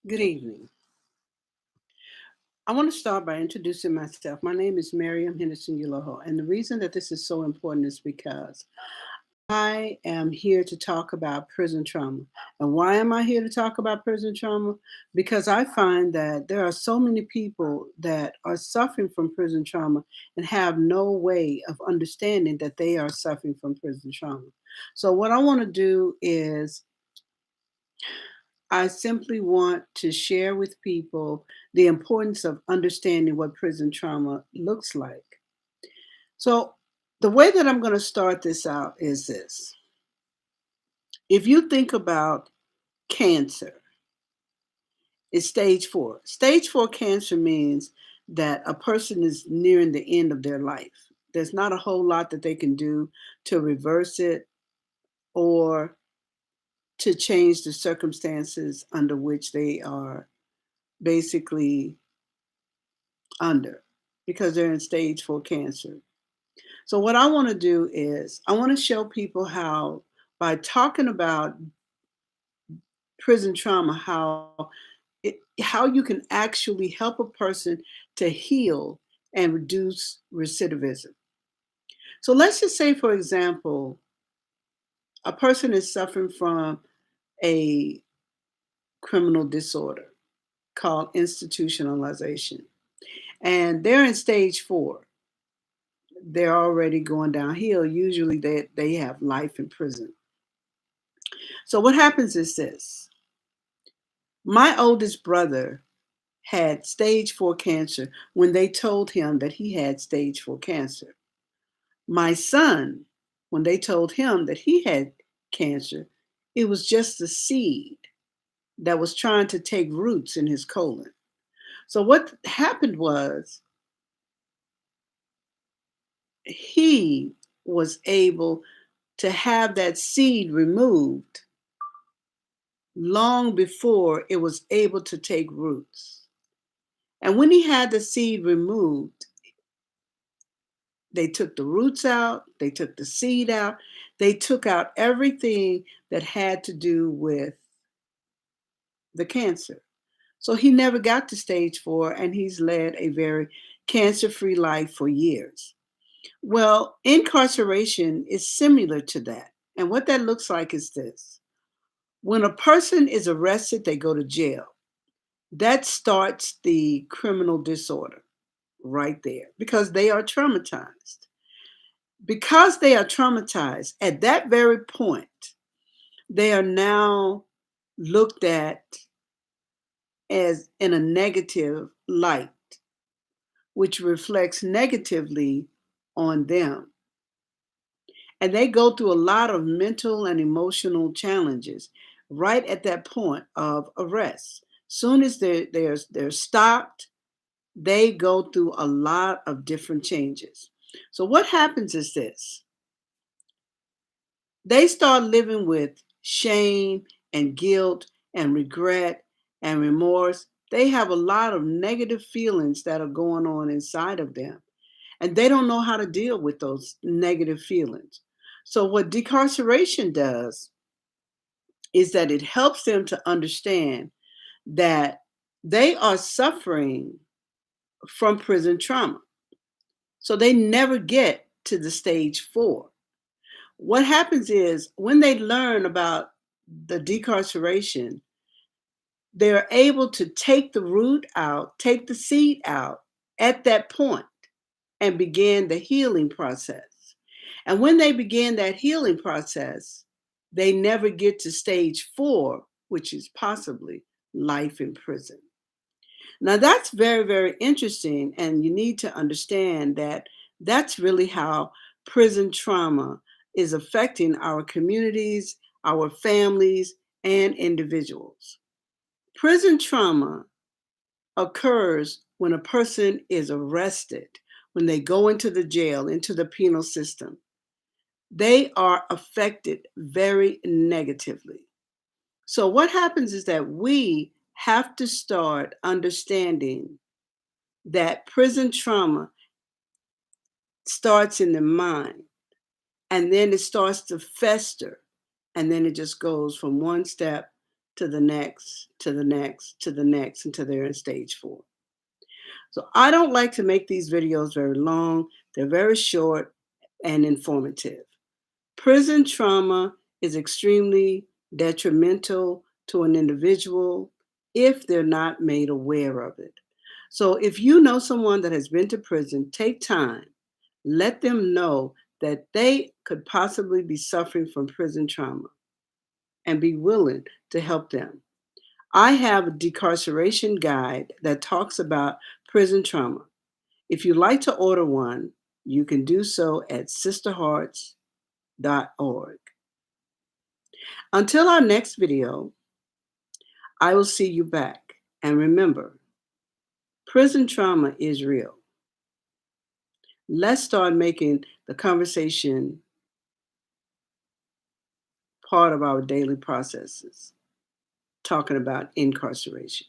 Good evening. I want to start by introducing myself. My name is Miriam Henderson Uloho, and the reason that this is so important is because I am here to talk about prison trauma. And why am I here to talk about prison trauma? Because I find that there are so many people that are suffering from prison trauma and have no way of understanding that they are suffering from prison trauma. So, what I want to do is I simply want to share with people the importance of understanding what prison trauma looks like. So, the way that I'm going to start this out is this. If you think about cancer, it's stage four. Stage four cancer means that a person is nearing the end of their life. There's not a whole lot that they can do to reverse it or to change the circumstances under which they are basically under because they're in stage four cancer. So, what I want to do is, I want to show people how, by talking about prison trauma, how you can actually help a person to heal and reduce recidivism. So, let's just say, for example, a person is suffering from a criminal disorder called institutionalization, and they're in stage four. They're already going downhill. Usually they have life in prison. So what happens is this. My oldest brother had stage four cancer when they told him that he had stage four cancer. My son, when they told him that he had cancer, it was just a seed that was trying to take roots in his colon. So what happened was he was able to have that seed removed long before it was able to take roots. And when he had the seed removed, they took the roots out, they took the seed out, they took out everything that had to do with the cancer. So he never got to stage four, and he's led a very cancer free life for years. Well, incarceration is similar to that. And what that looks like is this: when a person is arrested, they go to jail. That starts the criminal disorder right there because they are traumatized. Because they are traumatized, at that very point, they are now looked at as in a negative light, which reflects negatively on them. And they go through a lot of mental and emotional challenges right at that point of arrest. Soon as they're stopped, they go through a lot of different changes. So what happens is this: they start living with shame and guilt and regret and remorse. They have a lot of negative feelings that are going on inside of them, and they don't know how to deal with those negative feelings. So, what decarceration does is that it helps them to understand that they are suffering from prison trauma. So, they never get to the stage four. What happens is when they learn about the decarceration, they're able to take the root out, take the seed out at that point and begin the healing process. And when they begin that healing process, they never get to stage four, which is possibly life in prison. Now, that's very, very interesting. And you need to understand that that's really how prison trauma is affecting our communities, our families, and individuals. Prison trauma occurs when a person is arrested, when they go into the jail, into the penal system. They are affected very negatively. So, what happens is that we have to start understanding that prison trauma starts in the mind, and then it starts to fester, and then it just goes from one step to the next, to the next, to the next, until they're in stage 4. So I don't like to make these videos very long. They're very short and informative. Prison trauma is extremely detrimental to an individual if they're not made aware of it. So if you know someone that has been to prison, take time. Let them know that they could possibly be suffering from prison trauma and be willing to help them. I have a decarceration guide that talks about prison trauma. If you'd like to order one, you can do so at sisterhearts.org. Until our next video, I will see you back. And remember, prison trauma is real. Let's start making the conversation part of our daily processes, talking about incarceration.